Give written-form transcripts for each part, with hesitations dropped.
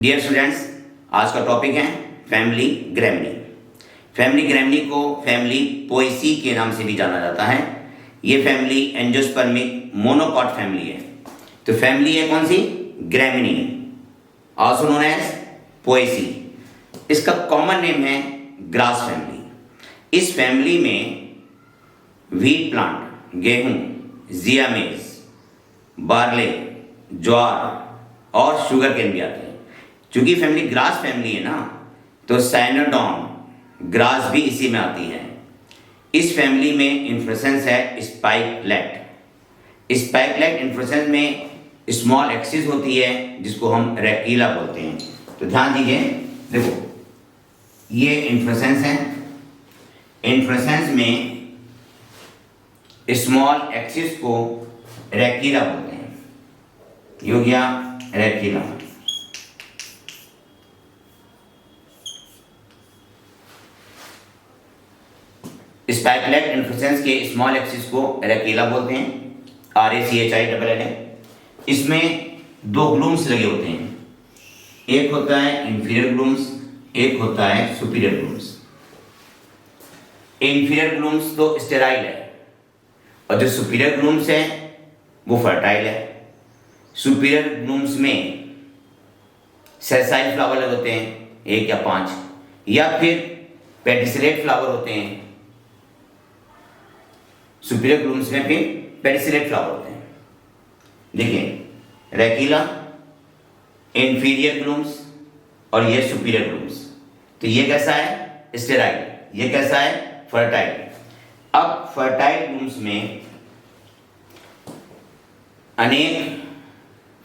Dear students, आज का topic है फैमिली ग्रैमनी। फैमिली ग्रैमनी को फैमिली पोएसी के नाम से भी जाना जाता है। ये फैमिली एंजियोस्पर्मिक मोनोकॉट फैमिली है। तो फैमिली है कौन सी? ग्रैमनी, आल्सो नोन एज पोएसी। इसका कॉमन नेम है ग्रास फैमिली। इस फैमिली में व्हीट प्लांट, गेहूं, जिया मेज, बार्ले, ज्वार और शुगर केन भी आते हैं। चूंकि फैमिली ग्रास फैमिली है ना, तो साइनोडॉन ग्रास भी इसी में आती है। इस फैमिली में इन्फ्लोरेसेंस है स्पाइकलेट। स्पाइकलेट इन्फ्लोरेसेंस में स्मॉल एक्सिस होती है जिसको हम रेक्टीला बोलते हैं। तो ध्यान दीजिए, देखो ये इन्फ्लोरेसेंस है। इन्फ्लोरेसेंस में स्मॉल एक्सिस को रेक्टीला बोलते हैं। ये हो गया रेक्टीला। स्पाइकलेट इन्फ्लोरेसेंस के स्मॉल एक्सिस को रेक्टीला बोलते हैं, RACHI है। इसमें दो ग्लूम्स लगे होते हैं, एक होता है इंफीरियर ग्लूम्स, एक होता है सुपीरियर ग्लूम्स। इंफीरियर ग्लूम्स तो स्टेराइल है और जो सुपीरियर ग्लूम्स है वो फर्टाइल है। सुपीरियर ग्लूम्स में सेसाइल फ्लावर लगे होते हैं, 1 या 5, या फिर पेडिसिलेट फ्लावर होते हैं। सुपीरियर ग्लूम्स में फिर पेडिसिलेट फ्लावर होते हैं। देखिए रेक्टीला, इंफीरियर ग्लूम्स और ये सुपीरियर ग्लूम्स। तो ये कैसा है? स्टेराइल। ये कैसा है? फर्टाइल। अब फर्टाइल ग्लूम्स में अनेक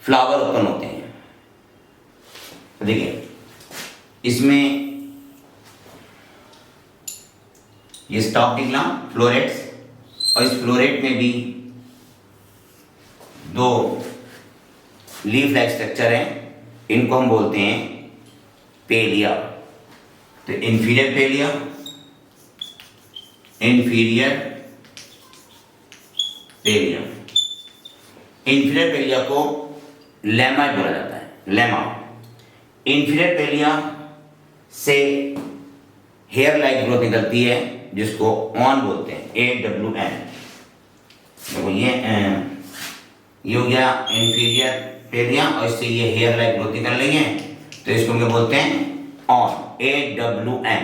फ्लावर उत्पन्न होते हैं। देखिए इसमें ये स्टॉक निकला फ्लोरेट्स, और इस फ्लोरेट में भी दो लीफ लाइक स्ट्रक्चर हैं, इनको हम बोलते हैं पेलिया। तो इंफीरियर पेलिया, इंफीरियर पेलिया। इंफीरियर पेलिया को लेमा बोला जाता है, लेमा। इंफीरियर पेलिया से हेयर लाइक ग्रोथ निकलती है जिसको ऑन बोलते हैं, AWN। देखो ये हो गया इंफीरियर पेलिया और इससे ये हेयर लाइक ग्रोथ निकल रही है, तो इसको हम क्या बोलते हैं? On, AWN।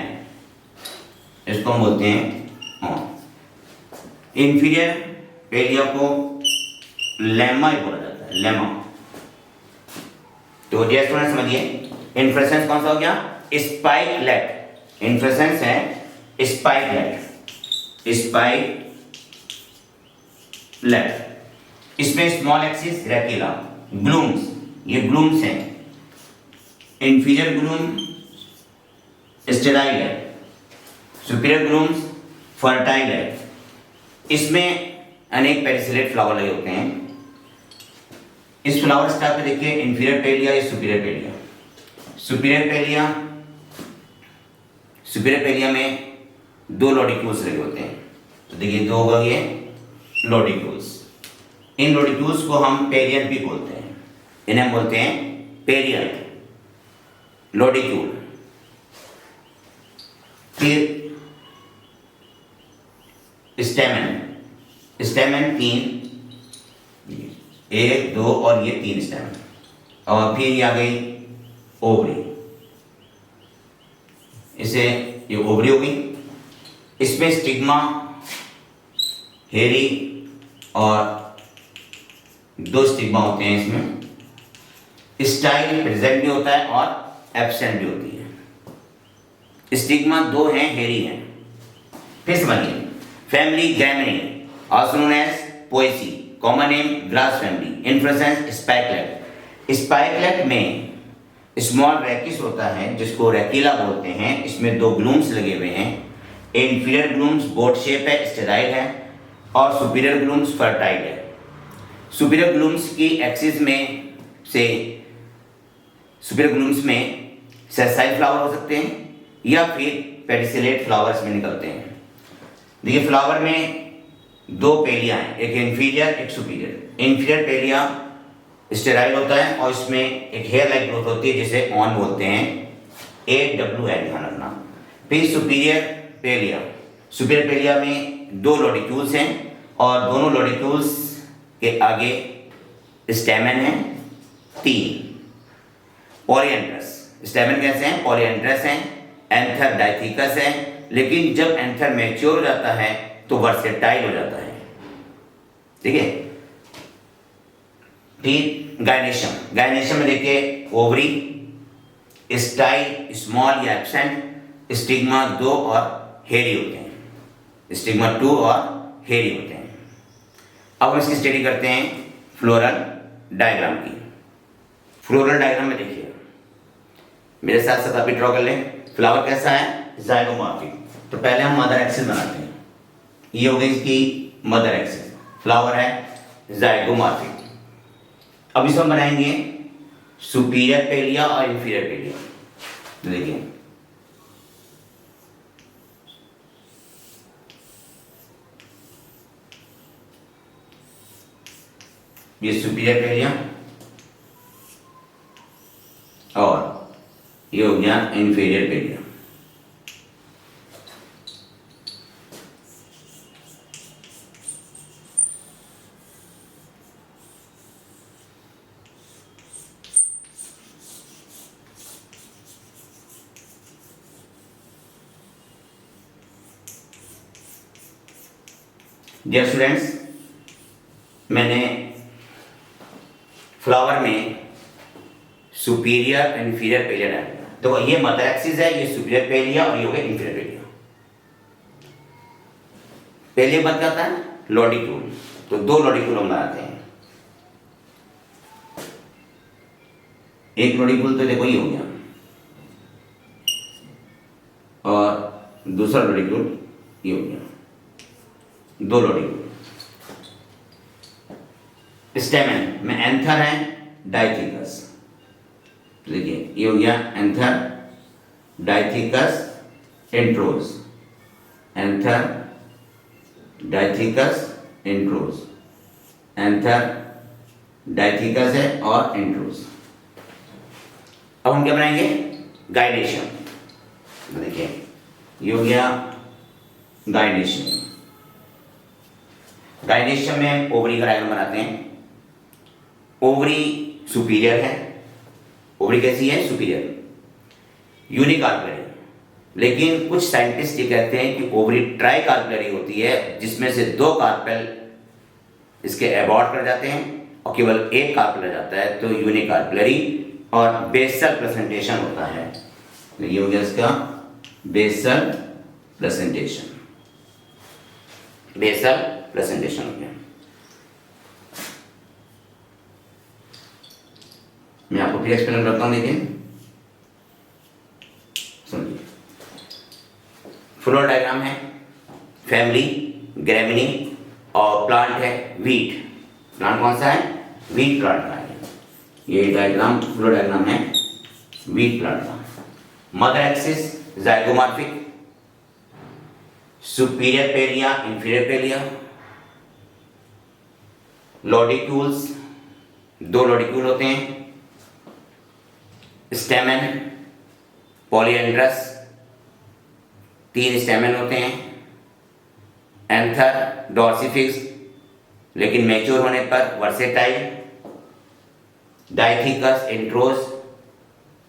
इसको हम बोलते हैं ऑन। इंफीरियर पेलिया को लेमा ही बोला जाता है, लेमा। तो जैसे स्टूडेंट समझिए, इन्फ्लोरेसेंस कौन सा हो गया? स्पाइकलेट। इन्फ्लोरेसेंस है स्पाइकलेट, स्पाइकलेट। इसमें स्मॉल एक्सिस रेक्टीला, ग्लूम्स, ये ग्लूम्स हैं। इंफीरियर ग्लूम स्टेराइल है, सुपीरियर ग्लूम्स फर्टाइल है। इसमें अनेक पेडिसिलेट फ्लावर लगे होते हैं। इस फ्लावर स्टाइल पे देखिए इंफीरियर पेलिया या सुपीरियर पेलिया। सुपीरियर पेलिया, सुपीरियर पेलिया में दो लॉडिक्यूल्स लगे होते हैं। तो देखिए दो होगा ये लॉडिक्यूल्स। इन लॉडिक्यूल्स को हम पेरियन भी बोलते हैं, इन्हें बोलते हैं पेरियन लॉडिक्यूल। फिर स्टेमन, स्टेमन 3, 1, 2 और ये 3 स्टेमन। और फिर ये आ गई ओवरी, इसे ये ओवरी हो गई। इसमें स्टिग्मा, हेरी और 2 स्टिग्मा होते हैं। इसमें स्टाइल प्रेजेंट भी होता है और एब्सेंट भी होती है। स्टिग्मा 2 हैं, हेरी हैं। फिर समझिए, family Gramineae, also known as Poaceae, common name grass family, inflorescence spikelet. Spikelet में स्मॉल रेकिस होता है जिसको रेक्टीला बोलते हैं। इसमें 2 ग्लूम्स लगे हुए हैं। इंफीरियर ग्लूम्स बोट शेप है, स्टेराइल है, और सुपीरियर ग्लूम्स फर्टाइल है। सुपीरियर ग्लूम्स की एक्सिस में से सुपीरियर ग्लूम्स में सेसाइल फ्लावर हो सकते हैं या फिर पेडिसिलेट फ्लावर्स में निकलते हैं। देखिए फ्लावर में 2 पेलिया हैं, एक इंफीरियर एक सुपीरियर। इंफीरियर पेलिया स्टेराइल होता है और इसमें एक हेयर लाइक ग्रोथ होती है जिसे ऑन बोलते हैं, AWN ध्यान रखना। फिर सुपीरियर पेलिया, सुपीरियर पेलिया में 2 लॉडिक्यूल्स हैं और दोनों लॉडिक्यूल्स के आगे स्टेमन है 3। पॉलीएंड्रस, स्टेमन कैसे हैं? पॉलीएंड्रस हैं। एंथर डाइथिकस है, लेकिन जब एंथर मैच्योर हो जाता है तो वर्सेटाइल हो जाता है, ठीक है। फिर गायनेशियम, गायनेशियम में देखिए ओवरी, स्टाइल स्मॉल या एब्सेंट, स्टिग्मा 2 और हेरी होते हैं, स्टिग्मा 2 और हेरी होते हैं। अब हम इसकी स्टडी करते हैं फ्लोरल डायग्राम की। फ्लोरल डायग्राम में देखिए, मेरे साथ साथ आप ड्रॉ कर लें। फ्लावर कैसा है? जाइगोमॉर्फिक। तो पहले हम मदर एक्सिस बनाते हैं, ये हो गई इसकी मदर एक्सिस, फ्लावर है जाइगोमॉर्फिक। अब इसे हम बनाएंगे सुपीरियर पेलिया और इंफीरियर पेलिया। देखिए ये सुपीरियर पेलिया और ये हो गया इंफीरियर पेलिया। डियर स्टूडेंट्स, मैंने फ्लावर में सुपीरियर इंफीरियर पेलिया डाला। तो ये मदर एक्सिस है, ये सुपीरियर पेलिया और ये हो गया इंफीरियर पेलिया। पेलिया बन जाता है लॉडिक्यूल, तो 2 लॉडिक्यूल हम बनाते हैं। एक लॉडिक्यूल तो देखो ये हो गया और दूसरा लॉडिक्यूल ये हो गया, 2 लॉडिक्यूल। स्टेमन में एंथर है डाइथिकस, देखिए ये हो गया anther डाइथिकस intros, anther डाइथिकस intros, anther डाइथिकस है और इंट्रोज। अब हम क्या बनाएंगे? गाइनेशियम। देखिए ये हो गया गाइनेशियम। गाइनेशियम में हम ओवरी का डायग्राम बनाते हैं। ओवरी सुपीरियर है, ओवरी कैसी है? सुपीरियर, यूनिकार्पेलरी। लेकिन कुछ साइंटिस्ट ये कहते हैं कि ओवरी ट्राई कार्पेलरी होती है, जिसमें से 2 कार्पेल इसके एबॉर्ट कर जाते हैं और केवल 1 कार्पेल रह जाता है, तो यूनिकार्पेलरी और बेसल प्रेजेंटेशन होता है। तो ये हो गया इसका बेसल प्रेजेंटेशन, बेसल प्रेजेंटेशन हो गया। मैं आपको फिर एक्सप्लेन करता हूं, देखिए समझिए। फ्लोर डायग्राम है फैमिली ग्रेमिनी और प्लांट है वीट। प्लांट कौन सा है? वीट प्लांट का है। ये डायग्राम फ्लोर डायग्राम है वीट प्लांट का। Mother axis zygomorphic, superior palea inferior palea, lodicules 2 lodicule होते हैं, स्टेमन पॉलीएंड्रस 3 स्टेमन होते हैं, एंथर डॉर्सिफिक्स लेकिन मैच्योर होने पर वर्सेटाइल, डाइथिकस इंट्रोज,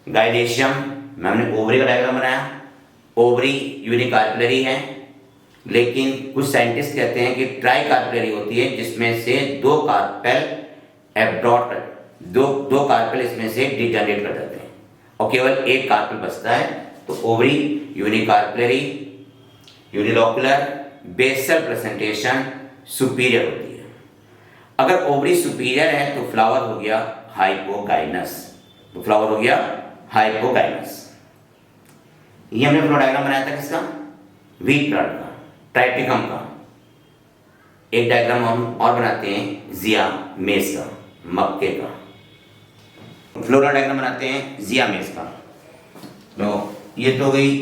गाइनेशियम में हमने ओवरी का डायग्राम बनाया, ओवरी यूनिकार्पेलरी है, लेकिन कुछ साइंटिस्ट कहते हैं कि ट्राई कार्पेलरी होती है, जिसमें से 2 कार्पेल एब्रॉड कर, दो कार्पेल इसमें से डिजनरेट कर जाते हैं और केवल 1 कार्पेल बचता है। तो ovary unicarpellary, unilocular, basal placentation superior होती है। अगर ओवरी सुपीरियर है तो फ्लावर हो गया हाइपोगाइनस, तो फ्लावर हो गया हाइपोगाइनस। ये हमने फ्लो डायग्राम बनाया था किसका? वीट प्लांट का, ट्राइटिकम का। एक डायग्राम हम और बनाते हैं जिया मेज का, मक्के का। फ्लोरल डायग्राम बनाते हैं जिया मेज का। तो ये तो गई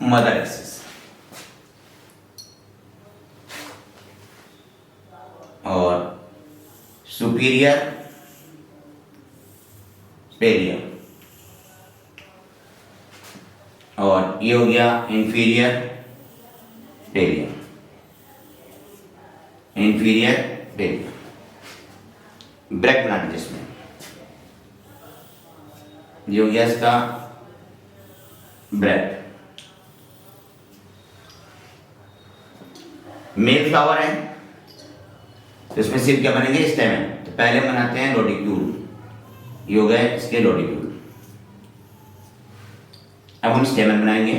मदर एक्सिस, और सुपीरियर पेलिया, और ये हो गया इंफीरियर पेलिया, इंफीरियर पेलिया। ब्रैक बनाते जिसमें ये हो गया इसका ब्रैक। मेल फ्लावर है तो इसमें सिर्फ क्या बनेंगे, स्टेमन। तो पहले बनाते हैं लोडिक्यूल, ये हो गए इसके लोडिक्यूल। अब हम स्टेमन बनाएंगे,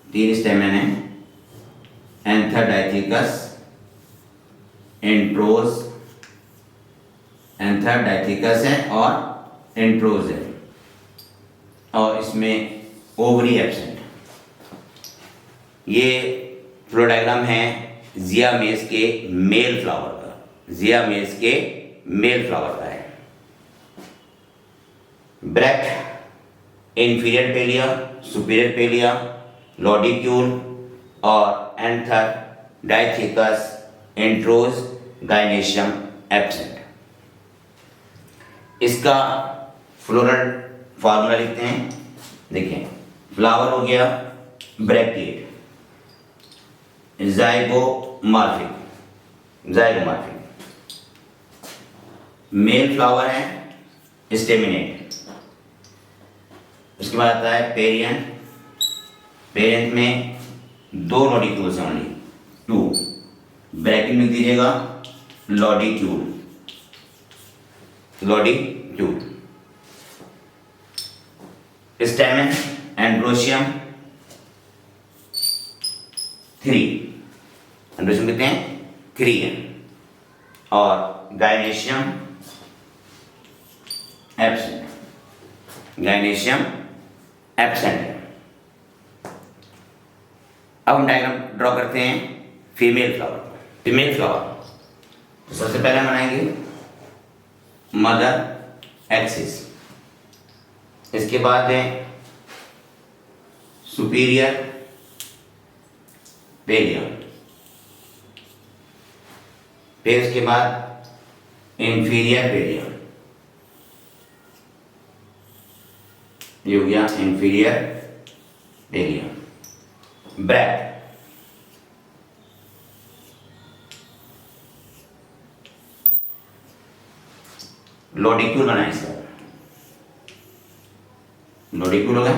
3 स्टेमन है, एंथर डाइथिकस, एंट्रोज, एंथर डाइथिकस है और एंट्रोज है, और इसमें ओवरी एब्सेंट। ये फ्लो डायग्राम है जियामेस के मेल फ्लावर का, जियामेस के मेल फ्लावर का है। ब्रैक इंफीरियर पेलिया, सुपीरियर पेलिया, लॉडिक्यूल और एंथर डाइथिकस, एंट्रोज, गाइनेशियम एब्सेंट। इसका फ्लोरल फार्मूला लिखते हैं। देखिए, फ्लावर हो गया ब्रैकिएट, ज़ाइगोमॉर्फिक, ज़ाइगोमॉर्फिक। मेल फ्लावर है स्टेमिनेट। उसके बाद आता है पेरियंट, पेरियंट में 2 लॉडिक्यूल्स हैं ओनली, 2, ब्रैकेट में दीजिएगा लॉडिक्यूल, लॉडिक्यूल। स्टेमन एंड्रोशियम 3, एंड्रोशियम कहते हैं 3 है, और गाइनेशियम एब्सेंट, गाइनेशियम एब्सेंट है। अब हम डायग्राम ड्रॉ करते हैं फीमेल फ्लावर। फीमेल फ्लावर तो सबसे पहले हम बनाएंगे मदर एक्सिस, इसके बाद है सुपीरियर पेलिया, फिर इसके बाद इंफीरियर पेलिया, ये हो गया इंफीरियर पेलिया। ब्रैक लॉडिक्यूल बनाए इसका, लॉडिक्यूल होगा,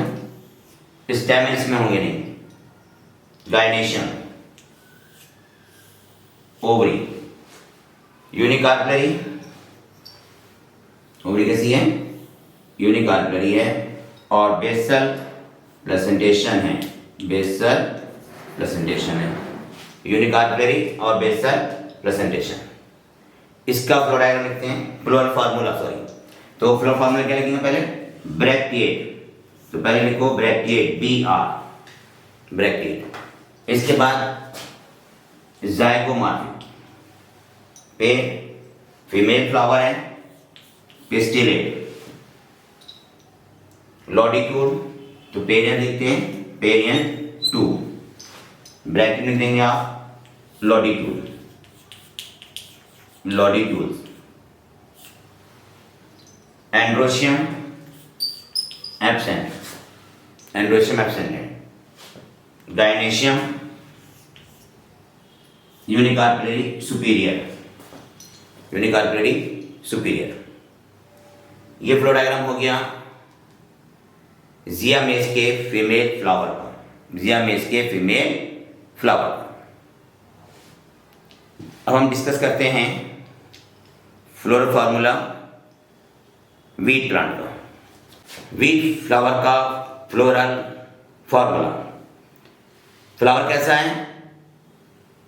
स्टेमन इसमें होंगे नहीं। गाइनेशियम, ओवरी, यूनिकार्पलरी, ओवरी कैसी है, यूनिकार्पलरी है, और बेसल प्लेसेंटेशन है, बेसल प्लेसेंटेशन है, यूनिकार्पलरी और बेसल प्लेसेंटेशन। इसका फ्लो डायग्राम लिखते हैं, फ्लोरल फार्मूला, सॉरी। तो फ्लोरल फार्मूला क्या लिखेंगे, पहले ब्रैकिएट, तो पहले लिखो ब्रैकिएट, BR, ब्रैकिएट। इसके बाद ज़ाइगोमॉर्फिक, पे फीमेल फ्लावर है, पिस्टिलेट, लॉडिक्यूल, तो पेरियन लिखते हैं, पेरियन 2, ब्रैकेट में देंगे आप lodicule, lodicule. Androecium absent, androecium absent है। Gynoecium unicarpellary superior, unicarpellary superior. ये फ्लो डायग्राम हो गया जियामेस के फीमेल फ्लावर का, जियामेस के फीमेल फ्लावर का। अब हम डिस्कस करते हैं फ्लोरल फार्मूला वीट प्लांट का। वीट फ्लावर का फ्लोरल फार्मूला, फ्लावर कैसा है,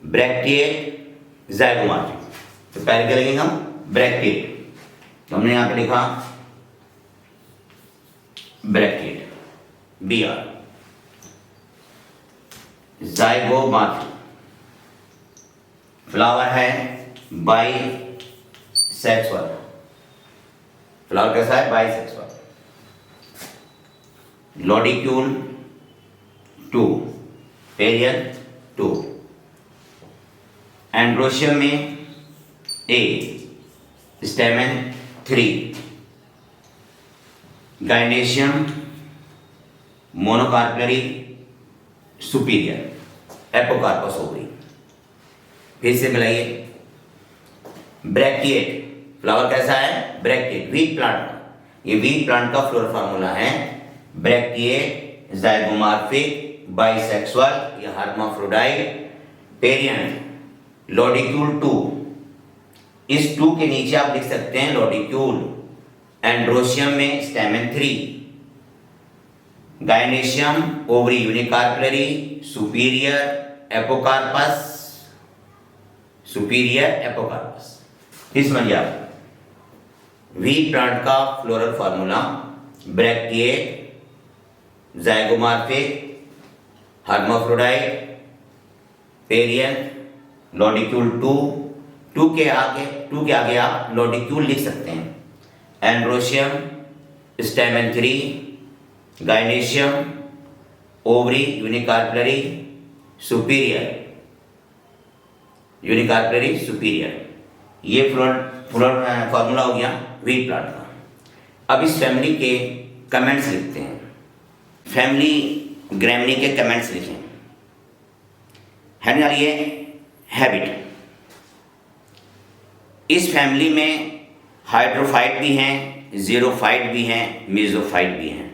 ब्रैक्टिएट ज़ाइगोमॉर्फिक। तो पहले क्या लिखेंगे हम, ब्रैक्टिएट, तो हमने यहां पे लिखा ब्रैक्टिएट, BR। ज़ाइगोमॉर्फिक फ्लावर है बाइसेक्सुअल, फ्लावर कैसा है, बाइसेक्सुअल। लॉडिक्यूल 2, पेरियन 2। एंड्रोशियम में A, स्टेमन 3, gynoecium, monocarpellary, superior, apocarpous ovary. फिर से मिलाइए। ब्रैकिएट, फ्लावर कैसा है? ब्रैकिएट, वीट प्लांट का। ये वीट प्लांट का फ्लोरल फार्मूला है ब्रैकिएट, ज़ाइगोमॉर्फिक, बाइसेक्सुअल या हर्माफ्रोडाइट, पेरियंट, लॉडिक्यूल 2। इस 2 के नीचे आप लिख सकते हैं लॉडिक्यूल। एंड्रोशियम में stamen 3, gynoecium ovary unicarpellary, superior, apocarpous, superior apocarpous. इस समझिए आप वीट प्लांट का floral formula bracteate, zygomorphic, hermaphrodite, perianth, lodicule 2। 2 के आगे आप लॉडिक्यूल लिख सकते हैं। Androecium, stamen 3, gynoecium ovary unicarpellary, superior, unicarpellary superior. ये फ्लोरल फार्मूला हो गया वीट प्लांट का। अब इस फैमिली के कमेंट्स लिखते हैं। फैमिली ग्रैमनी के कमेंट्स लिखें। है ना ये हैबिट। इस फैमिली में हाइड्रोफाइट भी हैं, ज़ीरोफाइट भी हैं, मेसोफाइट भी हैं।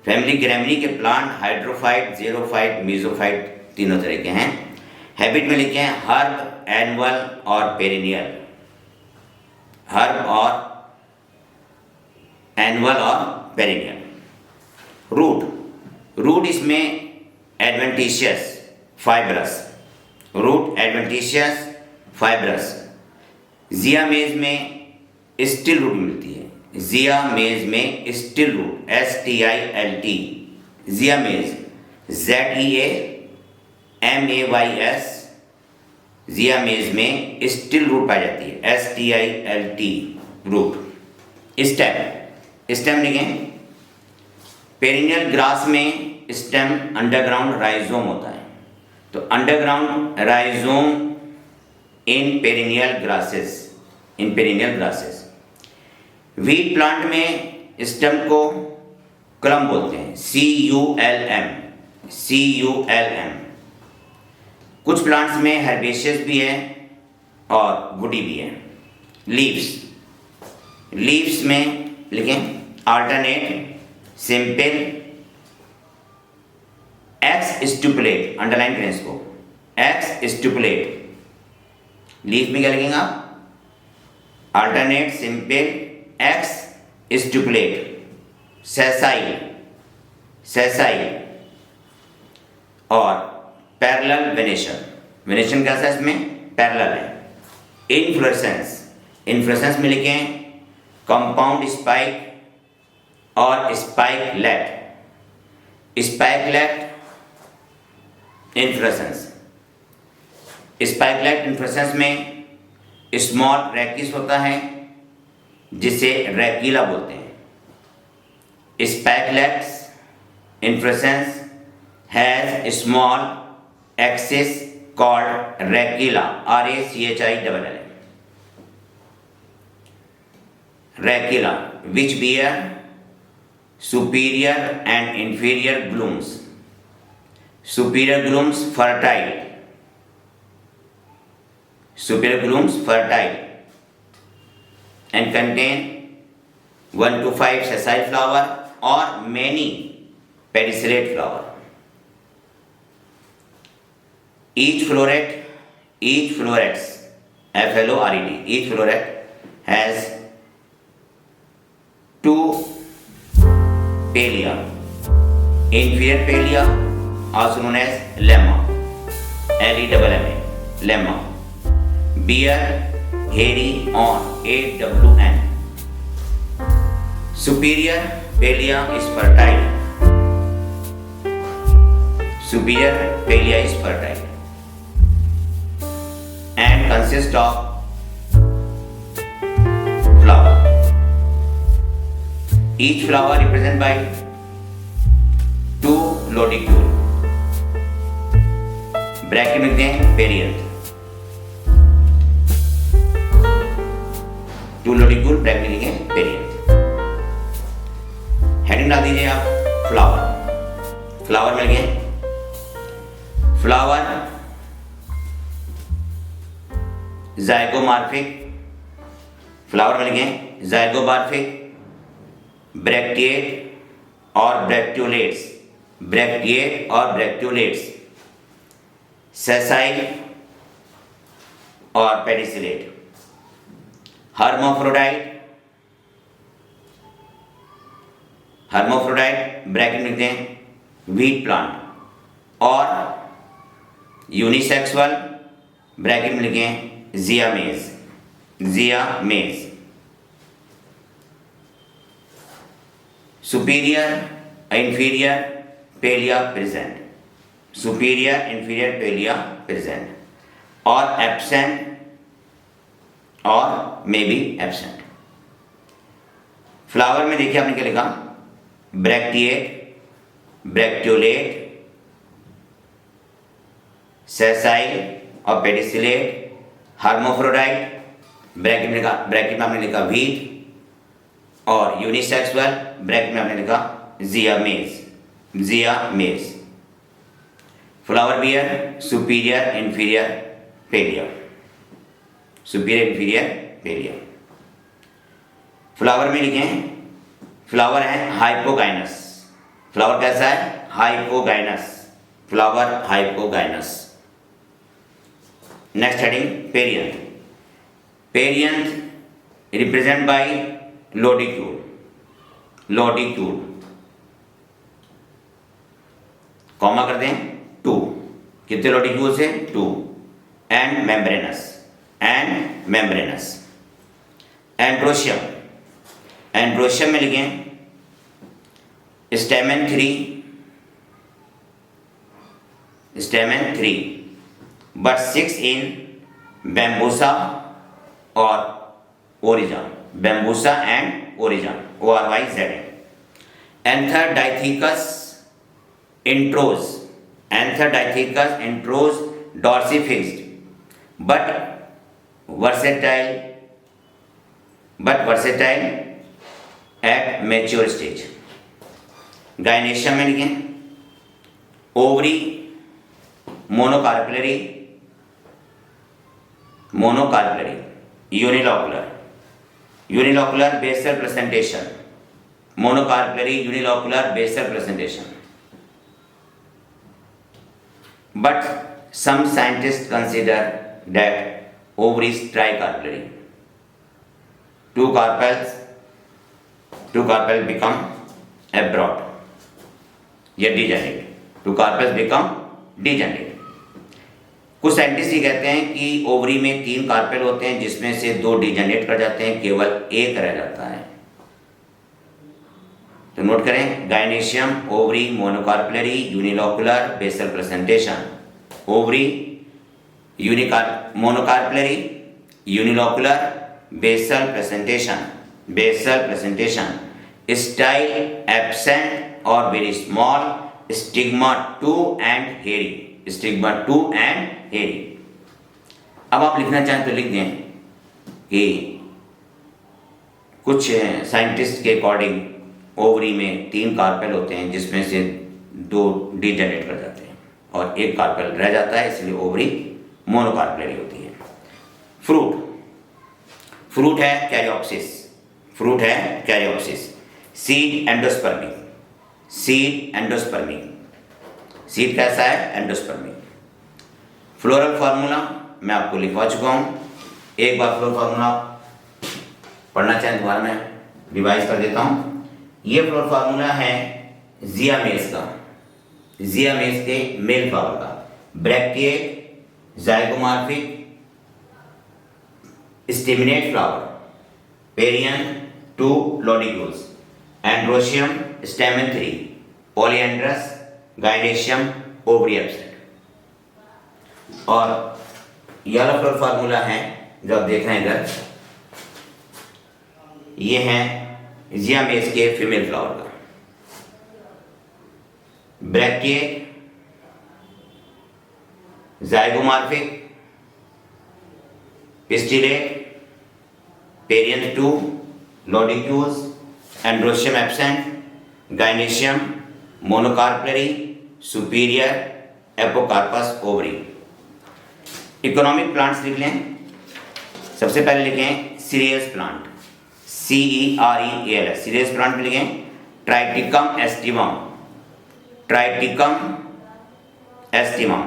फैमिली ग्रैमनी के प्लांट हाइड्रोफाइट, ज़ीरोफाइट, मेसोफाइट तीनों तरह के हैं। हैबिट में लिखे हैं हर्ब, एनुअल और पेरिनियल। हर्ब और एनुअल और पेरिनियल। रूट इसमें adventitious, fibrous. Root adventitious, fibrous. Zea mays में स्टिल रूट मिलती है। जियामेज में stilt root, STILT, Zea mays, ZEAMAYS, Zea mays में स्टिल रूट पाई जाती है, STILT रूट। स्टेम लिखें। पेरिनियल ग्रास में स्टेम अंडरग्राउंड राइजोम होता है। तो underground rhizome in perennial grasses, wheat plant में स्टेम को कलम बोलते हैं, CULM। कुछ प्लांट्स में हर्बेशियस भी है और वुडी भी है। लीव्स में लिखें अल्टरनेट, सिंपल, एक्स स्टुपुलेट, अंडरलाइन करें इसको, एक्स स्टुपुलेट। लीफ में क्या लिखेंगे आप? अल्टरनेट, सिंपल, एक्स स्टुपुलेट, सेसाइल और पैरेलल वेनेशन। वेनेशन कैसा है इसमें? पैरेलल है। इन्फ्लोरेसेंस में लिखें कंपाउंड स्पाइक और स्पाइकलेट इन्फ्लोरेसेंस। स्पाइकलेट इन्फ्लोरेसेंस में स्मॉल रैकिस होता है जिसे रैकिला बोलते हैं। Spikelets inflorescence has small axis called rachila, RACHILL, rachila, which bear superior and inferior glooms. Superior glooms fertile and contain 1 to 5 sessile flower or many pedicellate flower. Each floret, FLORET, each floret has 2 palea. Inferior palea, also known as lemma, LEMMA, lemma, bear hairy on AWN. Superior palea is fertile. And consist of flower. Each flower represented by 2 lodicule. Bracket में दें perianth, 2 lodicule bracket लिखें perianth. Heading डाल दीजिए आप flower. Flower मिल गए, flower zygomorphic, flower मिल गए zygomorphic, bracteate और bracteolates, bracteate और ब्रैक्टियोलेट्स, सेसाइल और पेडिसिलेट, हर्माफ्रोडाइट, हर्माफ्रोडाइट ब्रैकेट में लिखते हैं व्हीट प्लांट, और यूनिसेक्सुअल ब्रैकेट में लिखे हैं Zea mays, Zea mays, superior inferior palea present, superior inferior palea present, और एब्सेंट और मे बी एब्सेंट। फ्लावर में देखिए आपने क्या लिखा, ब्रैक्टिएट, ब्रैक्टियोलेट, सेसाइल और पेडिसिलेट, हर्माफ्रोडाइट, ब्रैकेट में आपने लिखा व्हीट, और यूनिसेक्सुअल ब्रैकेट में आपने लिखा Zea mays, Zea mays. Flower bear superior inferior palea, superior inferior palea. Flower में लिखें, फ्लावर है हाइपोगाइनस, फ्लावर कैसा है hypogynous, flower hypogynous. Next heading perianth, perianth represent by lodicule, lodicule, comma कर दें 2, कितने लोडिक्यूल से 2, and membranous, and membranous. Androecium, androecium में लिखें stamen 3, stamen 3, but 6 in Bambusa और Oryza, Bambusa and Oryza, ORYZA। Anther dithecous introrse, anther dithecous introrse dorsifixed but versatile at mature stage. Gynoecium में लिखें ovary monocarpellary, monocarpellary, unilocular, unilocular basal placentation, monocarpellary unilocular basal placentation. But some scientists consider that ovary is tricarpellary. Two carpels become abroad. या degenerate. Two carpels become degenerate. कुछ scientist ये कहते हैं कि ovary में 3 carpel होते हैं जिसमें से 2 डिजेनरेट कर जाते हैं, केवल 1 रह जाता है। तो नोट करें, gynoecium ovary monocarpellary unilocular basal placentation, ovary monocarpellary unilocular basal placentation, basal placentation, style absent और very small, stigma 2 and hairy, stigma 2 and hairy. अब आप लिखना चाहें तो लिख दें कि कुछ साइंटिस्ट के अकॉर्डिंग ओवरी में 3 कार्पेल होते हैं जिसमें से 2 डिजेनरेट कर जाते हैं और 1 कार्पेल रह जाता है, इसलिए ओवरी मोनोकार्पलरी होती है। फ्रूट, फ्रूट है कैरियोप्सिस, फ्रूट है caryopsis. Seed endospermic, seed endospermic, seed कैसा है एंडोस्पर्मिक। फ्लोरल फार्मूला मैं आपको लिखवा चुका हूँ, एक बार फ्लोरल फार्मूला पढ़ना चाहें दोबारा मैं रिवाइज कर देता हूँ। ये फ्लोरल फार्मूला है जियामेज का, जियामेज के मेल फ्लावर का। Bracteate, zygomorphic, staminate flower, perianth 2 lodicules, androecium stamen 3, polyandrous, gynoecium ovary absent. और यह फ्लोरल फार्मूला है जो आप देख रहे हैं इधर, ये है जियामेज के फीमेल फ्लावर का। Bracteate, zygomorphic, pistillate, perianth 2 lodicules, androecium absent, gynoecium, monocarpellary, superior, apocarpous, ovary. Economic plants लिख लें। सबसे पहले लिखें cereals plant, CEREALS, cereals plant में लिखें Triticum aestivum, Triticum aestivum,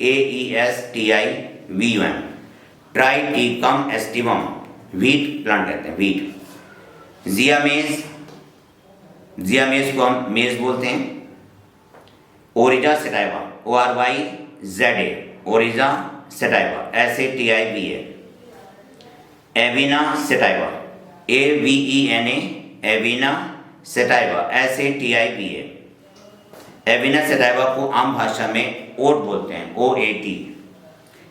AESTIVUM, Triticum aestivum, wheat plant कहते हैं, व्हीट। जियामेज, जियामेज को हम मेज बोलते हैं। Oryza sativa, ORYZA, Oryza sativa, SATIVA। Avena sativa, AVENA, Avena sativa, SATIVA। Avena sativa को आम भाषा में ओट बोलते हैं, OAT।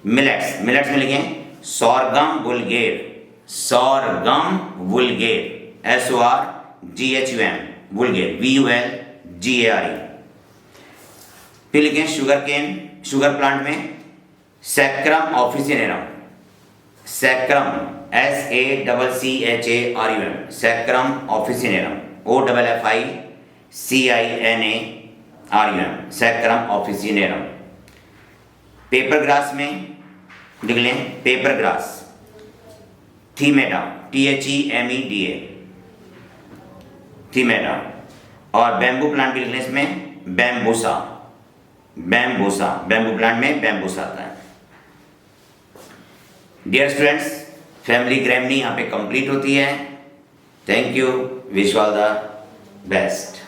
मिलेट्स, मिलेट्स में लिखें सोरगम वुल्गेर, सोरगम वुल्गेर, SORGHUM, वुल्गेर, VULGARE। फिर लिखें शुगर केन, शुगर प्लांट में sacrum officinarum, sacrum SACCHARUM, sacrum officinarum, OFFICINARUM, sacrum officinarum. Paper grass में लिख लें पेपर ग्रास, थीमेडा, THEMEDA, थीमेडा। और बैम्बू प्लांट भी लिख लें इसमें बैम्बूसा, बैम्बूसा, बैम्बू प्लांट में बैम्बूसा आता है। डियर स्टूडेंट्स, फैमिली ग्रामनी यहाँ पे कंप्लीट होती है। Thank you, wish all the best.